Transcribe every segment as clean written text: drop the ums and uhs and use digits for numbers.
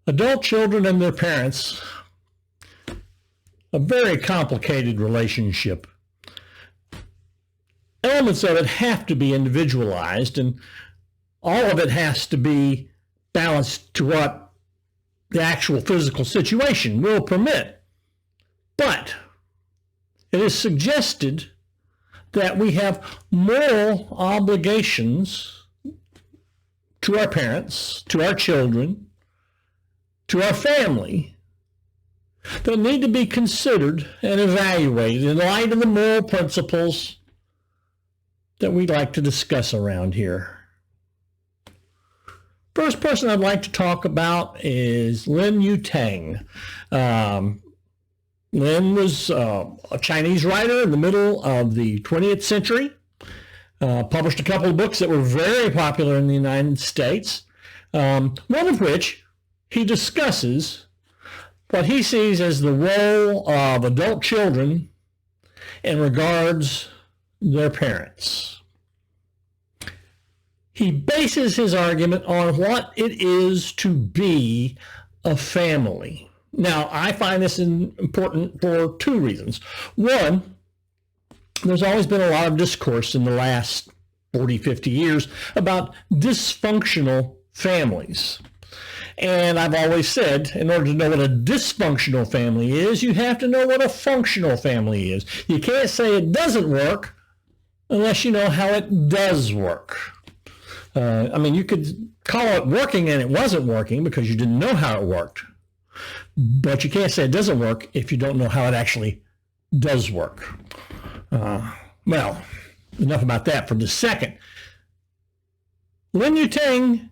Adult children and their parents, a very complicated relationship. Elements of it have to be individualized, and all of it has to be balanced to what the actual physical situation will permit. But it is suggested that we have moral obligations to our parents, to our children, to our family, that need to be considered and evaluated in light of the moral principles that we'd like to discuss around here. First person I'd like to talk about is Lin Yu-Tang. Lin was a Chinese writer in the middle of the 20th century, published a couple of books that were very popular in the United States, one of which he discusses what he sees as the role of adult children in regards their parents. He bases his argument on what it is to be a family. Now, I find this important for two reasons. One, there's always been a lot of discourse in the last 40, 50 years about dysfunctional families. And I've always said, in order to know what a dysfunctional family is, you have to know what a functional family is. You can't say it doesn't work unless you know how it does work. You could call it working and it wasn't working because you didn't know how it worked. But you can't say it doesn't work if you don't know how it actually does work. Well, enough about that for just a second. Lin Yu-Tang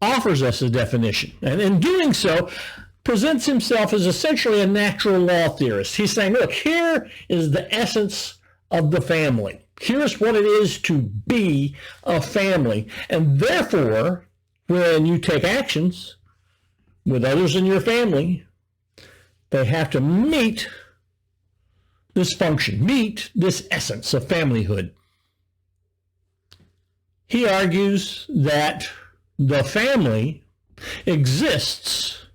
offers us a definition, and in doing so, presents himself as essentially a natural law theorist. He's saying, look, here is the essence of the family. Here's what it is to be a family. And therefore, when you take actions with others in your family, they have to meet this function, meet this essence of familyhood. He argues that the family exists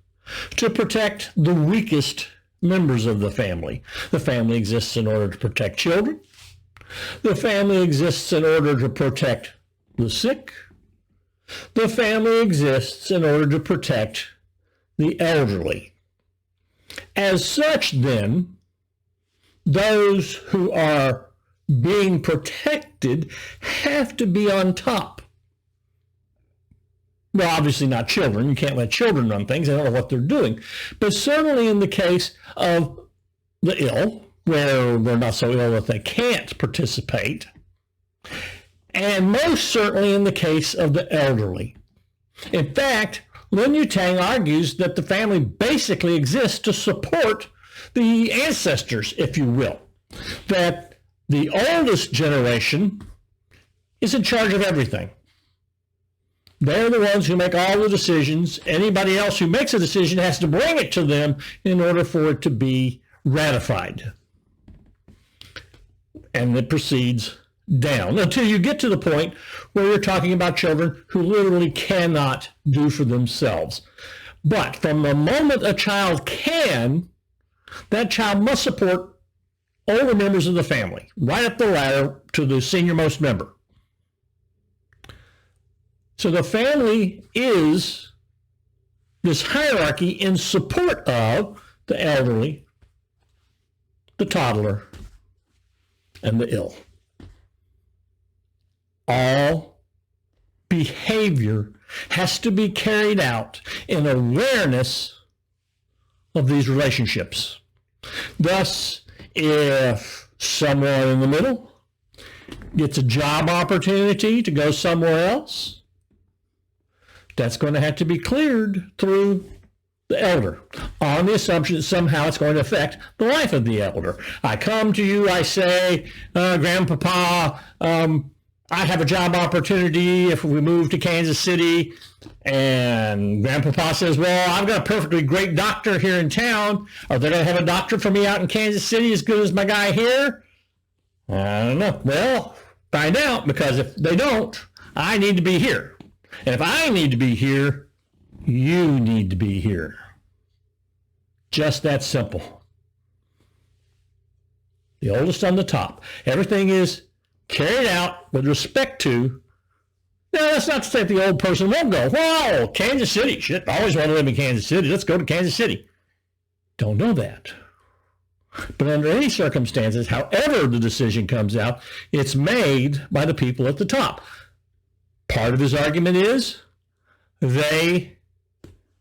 to protect the weakest members of the family. The family exists in order to protect children. The family exists in order to protect the sick. The family exists in order to protect the elderly. As such, then, those who are being protected have to be on top. Well, obviously not children. You can't let children run things. They don't know what they're doing. But certainly in the case of the ill, where they're not so ill that they can't participate, and most certainly in the case of the elderly. In fact, Lin Yu-Tang argues that the family basically exists to support the ancestors, if you will. That the oldest generation is in charge of everything. They're the ones who make all the decisions. Anybody else who makes a decision has to bring it to them in order for it to be ratified. And it proceeds down until you get to the point where you're talking about children who literally cannot do for themselves. But from the moment a child can, that child must support all the members of the family, right up the ladder to the senior-most member. So the family is this hierarchy in support of the elderly, the toddler, and the ill. All behavior has to be carried out in awareness of these relationships. Thus, if someone in the middle gets a job opportunity to go somewhere else, that's going to have to be cleared through the elder, on the assumption that somehow it's going to affect the life of the elder. I come to you, I say, Grandpapa, I have a job opportunity if we move to Kansas City. And Grandpapa says, well, I've got a perfectly great doctor here in town. Are they going to have a doctor for me out in Kansas City as good as my guy here? I don't know. Well, find out, because if they don't, I need to be here. And if I need to be here, You need to be here. Just that simple. The oldest on the top. Everything is carried out with respect to. Now, that's not to say that the old person won't go, wow, Kansas City. Shit, I always want to live in Kansas City. Let's go to Kansas City. Don't know that. But under any circumstances, however the decision comes out, it's made by the people at the top. Part of his argument is they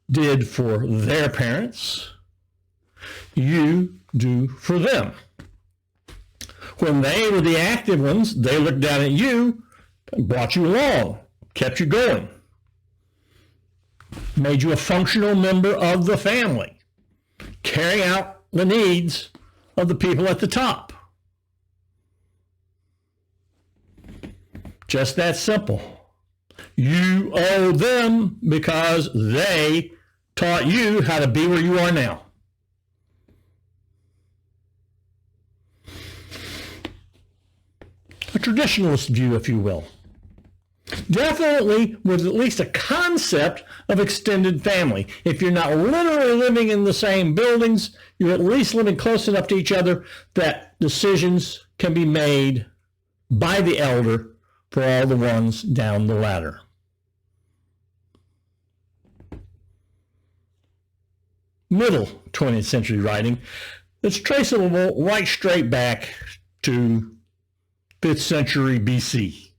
did for their parents, you do for them. When they were the active ones, they looked down at you, brought you along, kept you going, made you a functional member of the family, carrying out the needs of the people at the top. Just that simple. You owe them because they taught you how to be where you are now. A traditionalist view, if you will. Definitely with at least a concept of extended family. If you're not literally living in the same buildings, you're at least living close enough to each other that decisions can be made by the elder for all the ones down the ladder. Middle 20th century writing that's traceable right straight back to 5th century BC.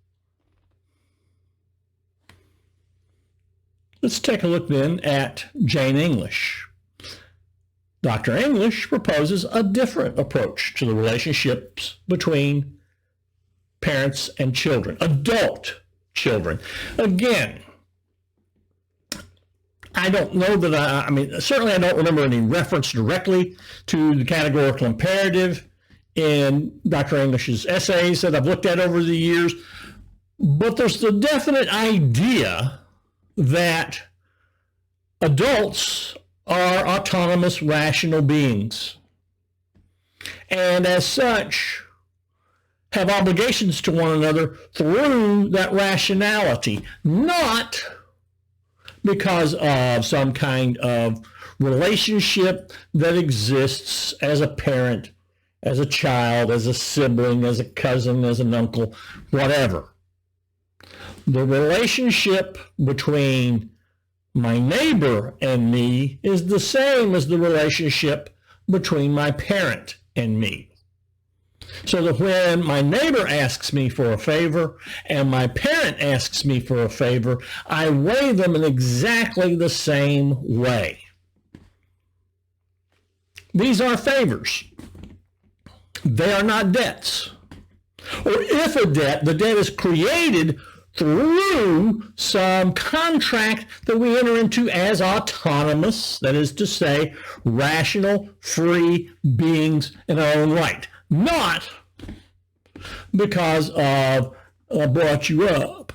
Let's take a look then at Jane English. Dr. English proposes a different approach to the relationships between parents and children, adult children. Again, I don't know that I mean, certainly I don't remember any reference directly to the categorical imperative in Dr. English's essays that I've looked at over the years, but there's the definite idea that adults are autonomous, rational beings, and as such have obligations to one another through that rationality, not because of some kind of relationship that exists as a parent, as a child, as a sibling, as a cousin, as an uncle, whatever. The relationship between my neighbor and me is the same as the relationship between my parent and me. So that when my neighbor asks me for a favor and my parent asks me for a favor, I weigh them in exactly the same way. These are favors. They are not debts. Or if a debt, the debt is created through some contract that we enter into as autonomous, that is to say, rational, free beings in our own right. Not because of I brought you up,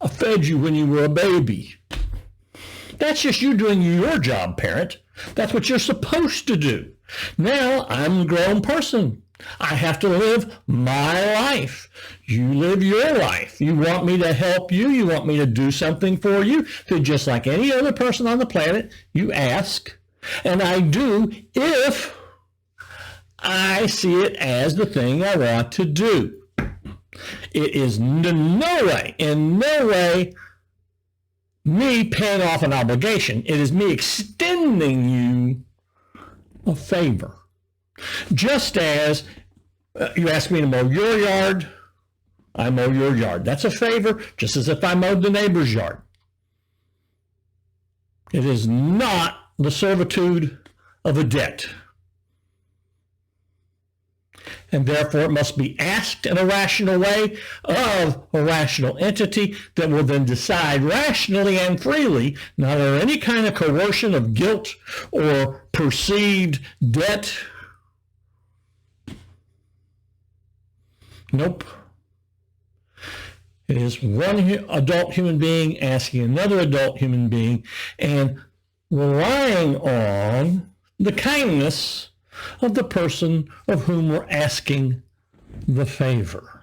I fed you when you were a baby. That's just you doing your job, parent. That's what you're supposed to do. Now I'm a grown person. I have to live my life. You live your life. You want me to help you. You want me to do something for you. Then just like any other person on the planet, you ask. And I do if I see it as the thing I want to do. It is in no way, me paying off an obligation. It is me extending you a favor. Just as you ask me to mow your yard, I mow your yard. That's a favor, just as if I mowed the neighbor's yard. It is not the servitude of a debt. And therefore it must be asked in a rational way of a rational entity that will then decide rationally and freely, not under any kind of coercion of guilt or perceived debt. Nope. It is one adult human being asking another adult human being and relying on the kindness of the person of whom we're asking the favor.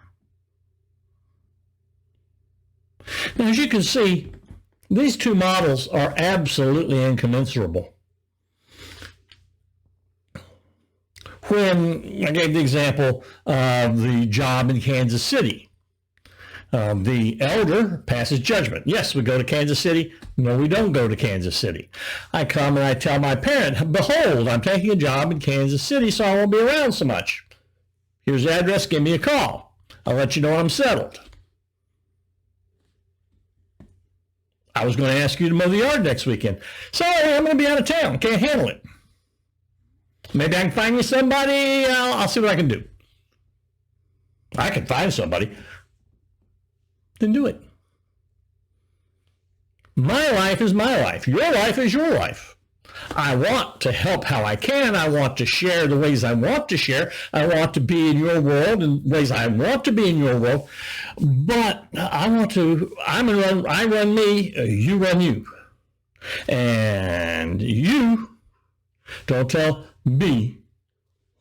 Now, as you can see, These two models are absolutely incommensurable. When I gave the example of the job in Kansas City, the elder passes judgment. Yes, we go to Kansas City. No, we don't go to Kansas City. I come and I tell my parent, behold, I'm taking a job in Kansas City, so I won't be around so much. Here's the address. Give me a call. I'll let you know when I'm settled. I was going to ask you to mow the yard next weekend. Sorry, I'm going to be out of town. Can't handle it. Maybe I can find you somebody. I'll see what I can do. I can find somebody. Then do it. My life is my life. Your life is your life. I want to help how I can. I want to share the ways I want to share. I want to be in your world in ways I want to be in your world. But I run me, you run you. And you don't tell me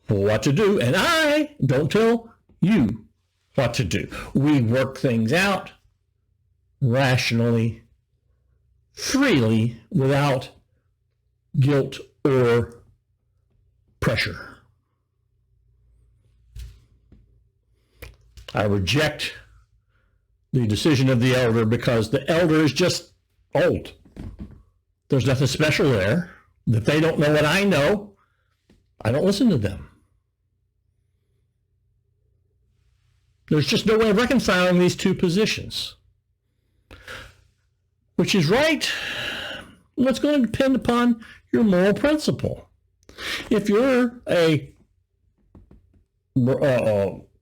what to do, and I don't tell you what to do. We work things out rationally, freely, without guilt or pressure. I reject the decision of the elder because the elder is just old. There's nothing special there. If they don't know what I know, I don't listen to them. There's just no way of reconciling these two positions. Which is right? Well, it's going to depend upon your moral principle. If you're a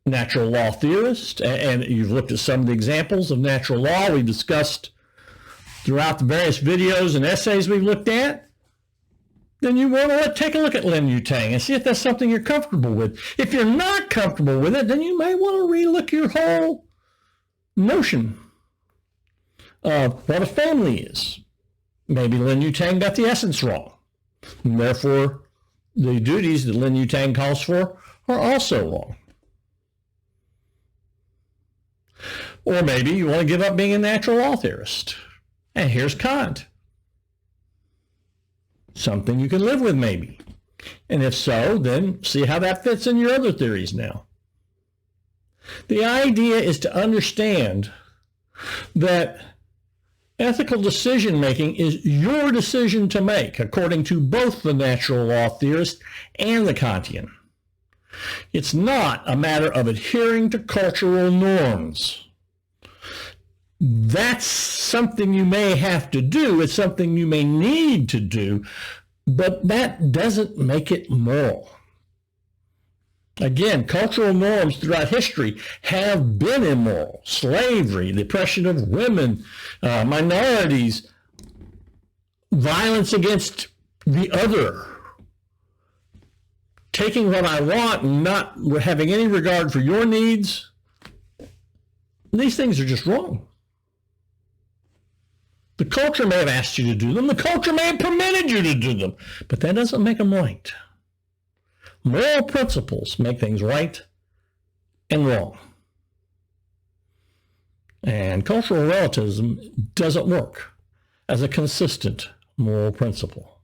natural law theorist, and you've looked at some of the examples of natural law we discussed throughout the various videos and essays we've looked at, then you want to take a look at Lin Yu-Tang and see if that's something you're comfortable with. If you're not comfortable with it, then you may want to relook your whole notion of what a family is. Maybe Lin Yu-Tang got the essence wrong. And therefore, the duties that Lin Yu-Tang calls for are also wrong. Or maybe you want to give up being a natural law theorist. And here's Kant. Something you can live with, maybe. And if so, then see how that fits in your other theories now. The idea is to understand that ethical decision-making is your decision to make, according to both the natural law theorist and the Kantian. It's not a matter of adhering to cultural norms. That's something you may have to do. It's something you may need to do, but that doesn't make it moral. Again, cultural norms throughout history have been immoral. Slavery, the oppression of women, minorities, violence against the other, taking what I want and not having any regard for your needs. These things are just wrong. The culture may have asked you to do them. The culture may have permitted you to do them. But that doesn't make them right. Moral principles make things right and wrong. And cultural relativism doesn't work as a consistent moral principle.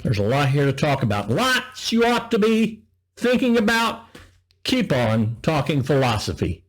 There's a lot here to talk about. Lots you ought to be thinking about. Keep on talking philosophy.